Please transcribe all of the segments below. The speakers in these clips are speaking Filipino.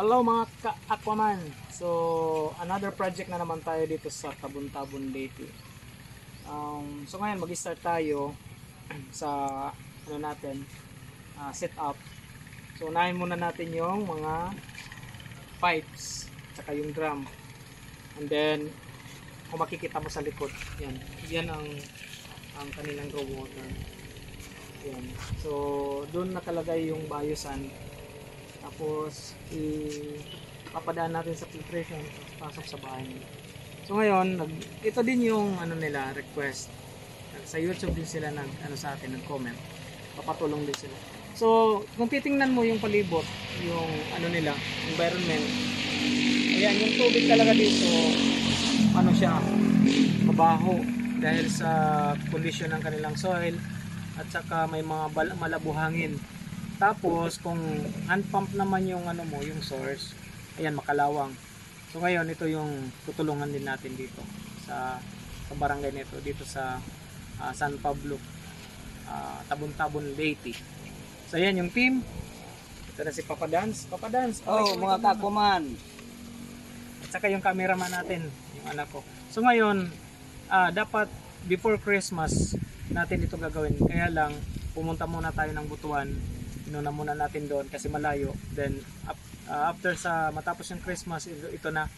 hello mga ka-Aquaman. So another project na naman tayo dito sa Tabon-Tabon Leyte. So ngayon mag-start tayo sa ano natin, setup. So unahin muna natin yung mga pipes saka yung drum. And then kung makikita mo sa likod, yan ang kanilang raw water. Yan. So doon nakalagay yung biosand. Tapos ipapadaan natin sa filtration pasok sa bahay nila. So ngayon, ito din yung ano nila, request. Sa YouTube din sila sa atin nag-comment. Papatulong din sila. So, kung titingnan mo yung palibot, yung ano nila, environment. Ayan, yung tubig talaga dito, ano siya, mabaho dahil sa condition ng kanilang soil at saka may mga malabuhangin. Tapos kung hand pump naman yung ano mo, yung source, ayan makalawang. So ngayon ito yung tutulungan din natin dito sa barangay nito, dito sa San Pablo, Tabon-Tabon Leyte. So ayan yung team. Ito na si Papa Dance. Papa Dance. Oh, mga ka-Aquaman. At saka yung cameraman natin, yung anak ko. So ngayon, dapat before Christmas natin ito gagawin. Kaya lang pumunta muna tayo ng Butuan. Inuna muna natin doon kasi malayo. Then after sa matapos yung Christmas, ito na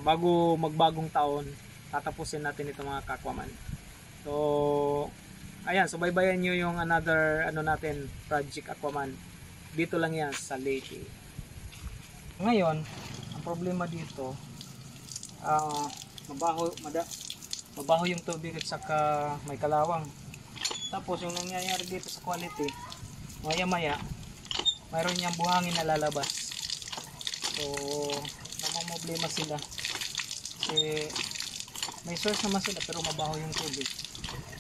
bago magbagong taon, tatapusin natin ito mga ka-Aquaman. So ayan, so baybayan nyo yung another ano natin, Project Aquaman. Dito lang yan sa Leyte. Ngayon, ang problema dito, mabaho yung tubig at saka may kalawang. Tapos yung nangyayari dito sa quality, maya-maya mayroon niyang buhangin na lalabas. So namamblema sila kasi may source naman sila pero mabaho yung tubig,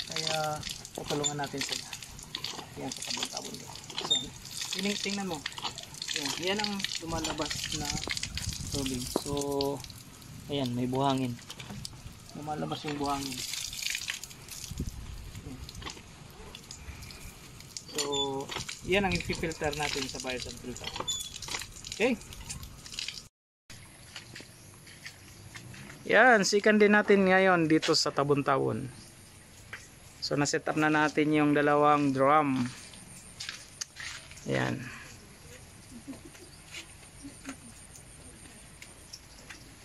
kaya tutulungan natin sila. Yan sa Tabon-Tabon. So tingnan mo, yan ang lumalabas na tubig. So ayan, may buhangin, lumalabas yung buhangin. So yan ang i-filter natin sa biosand filter. Okay. Yan, sikan din natin ngayon dito sa Tabon-Tabon. So na-set up na natin yung dalawang drum. Yan.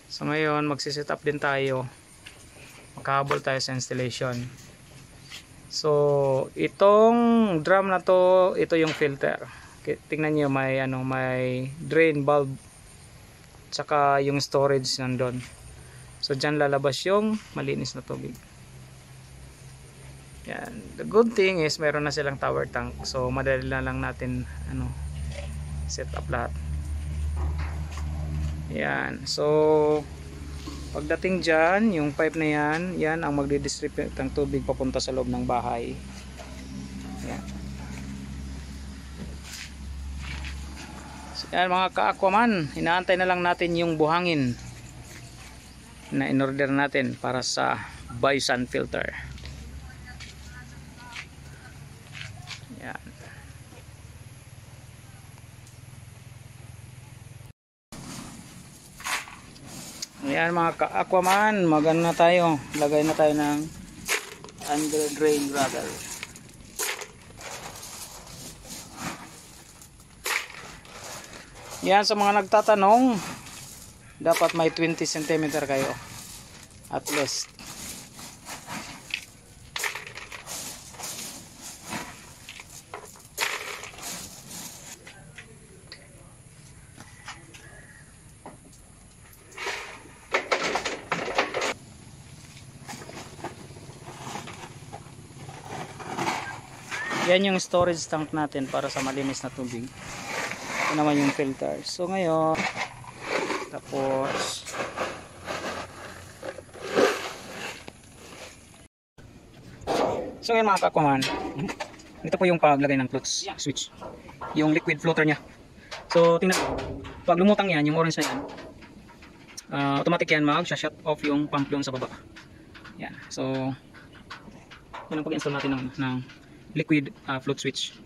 So ngayon magsi-set up din tayo. Magkahabol tayo sa installation. So itong drum na to, ito yung filter. Tingnan niyo, may drain valve tsaka yung storage nandun. So dyan lalabas yung malinis na tubig. Yan. The good thing is meron na silang tower tank. So madali na lang natin set up lahat. Yan. So pagdating dyan, yung pipe na yan ang magdidistribute ng tubig papunta sa loob ng bahay. Yan. So yan mga ka-Aquaman, inaantay na lang natin yung buhangin na in-order natin para sa biosand filter. Yan. Ayan mga ka-Aquaman, magano na tayo, lagay na tayo ng under drain gravel. Yan, sa mga nagtatanong, dapat may 20 cm kayo at least. Yan yung storage tank natin para sa malinis na tubig. Ito naman yung filter. So ngayon, tapos so ngayon mga ka-Aquaman, ito po yung paglagay ng clutch switch, yung liquid floater nya. So tingnan, pag lumutang yan, yung orange na yan, automatic yan mag-shut off yung pump doon sa baba. Yan. So yan ang pag-install natin ng liquid float switch.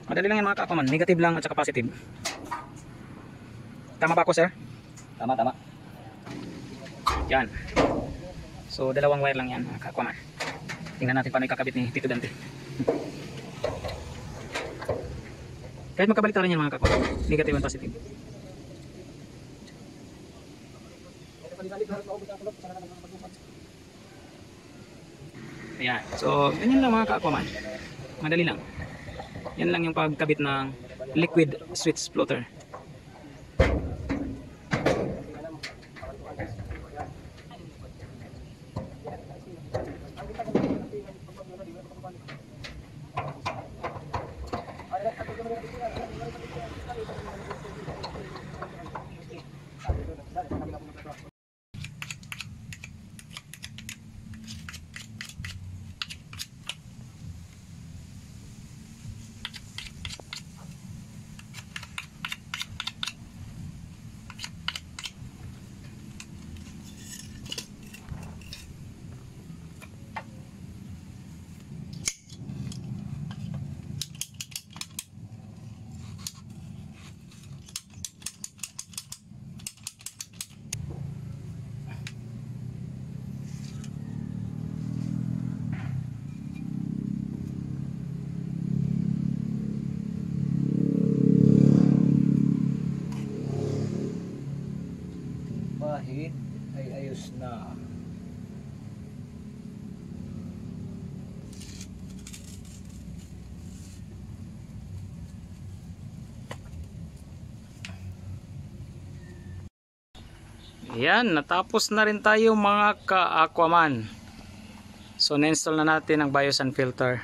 Madali lang yan mga ka-aquaman, negative lang at saka positive. Tama ba ako, sir? Tama, tama. Yan. So dalawang wire lang yan mga ka-aquaman. Tingnan natin paano ikakabit ni Tito Dante. Kahit magkabalik rin yan mga ka-aquaman, negative and positive. Ayan. So ganyan lang mga ka-aquaman. Madali lang. Yan lang yung pagkabit ng liquid switch floater. Bahid ay ayos na. Ayan, natapos na rin tayo mga ka-aquaman. So na-install na natin ang Biosan filter.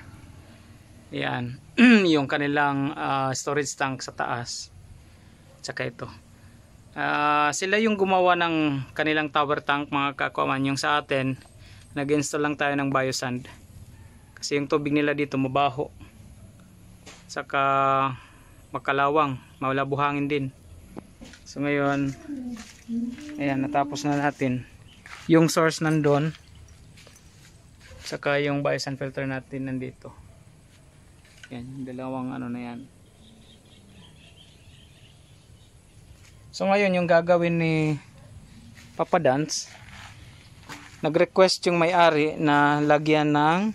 Ayan, yung kanilang storage tank sa taas. Tsaka ito. Sila yung gumawa ng kanilang tower tank mga ka-aquaman. Yung sa atin, nag-install lang tayo ng Biosand. Kasi yung tubig nila dito mabaho. Tsaka makalawang, mawala buhangin din. So ngayon, ayan, natapos na natin. Yung source nandun. Tsaka yung Biosan filter natin nandito. Yan, dalawang ano na yan. So ngayon yung gagawin ni Papa Dance, nag-request yung may-ari na lagyan ng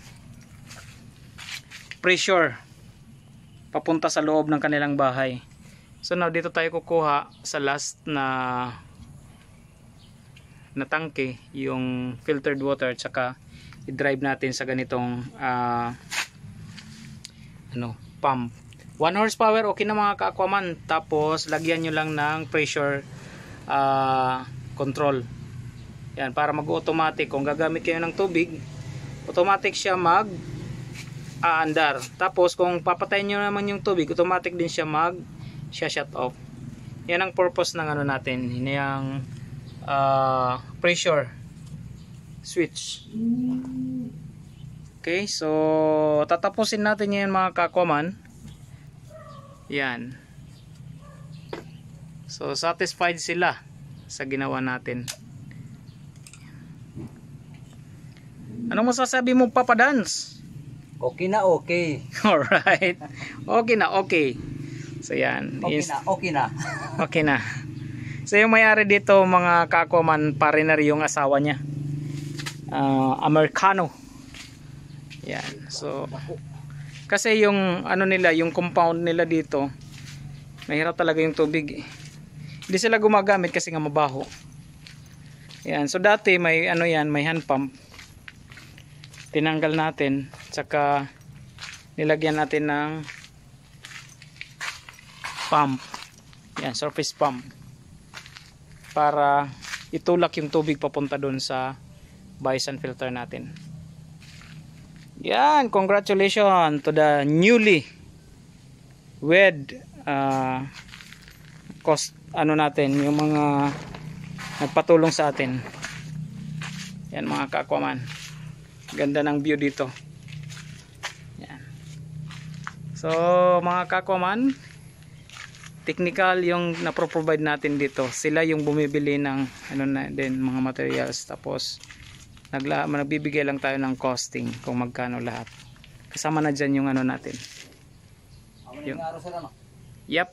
pressure papunta sa loob ng kanilang bahay. So now dito tayo kukuha sa last na tangke yung filtered water, tsaka i-drive natin sa ganitong pump. 1 horsepower okay na mga ka-aquaman. Tapos lagyan nyo lang ng pressure control. Yan, para mag-automatic. Kung gagamit kayo ng tubig, automatic siya mag-aandar. Tapos kung papatayin nyo naman yung tubig, automatic din siya shut off. Yan ang purpose ng ano natin, yung pressure switch. Okay, so tatapusin natin yan mga ka-aquaman. Yan. So satisfied sila sa ginawa natin. Anong masasabi mo, Papa Dance? Okay na okay. Alright. Okay na okay. So yan. Okay na okay na. Okay na. So yung may-ari dito mga ka-aquaman, foreigner yung asawa niya. Americano. Yan. So kasi yung ano nila, yung compound nila dito, mahirap talaga yung tubig. Hindi sila gumagamit kasi nga mabaho. Yan. So dati may ano yan, may hand pump. Tinanggal natin, saka nilagyan natin ng pump. Yan, surface pump. Para itulak yung tubig papunta doon sa Biosan filter natin. Yan, congratulations to the newly wed natin, yung mga nagpatulong sa atin. Yan mga ka-aquaman. Ganda ng view dito. Yan. So mga ka-aquaman, technical yung na-provide natin dito. Sila yung bumibili ng mga materials, tapos nagbibigay lang tayo ng costing kung magkano lahat. Kasama na dyan yung natin, Amo Yung- ni nga araw sir ano. Yep.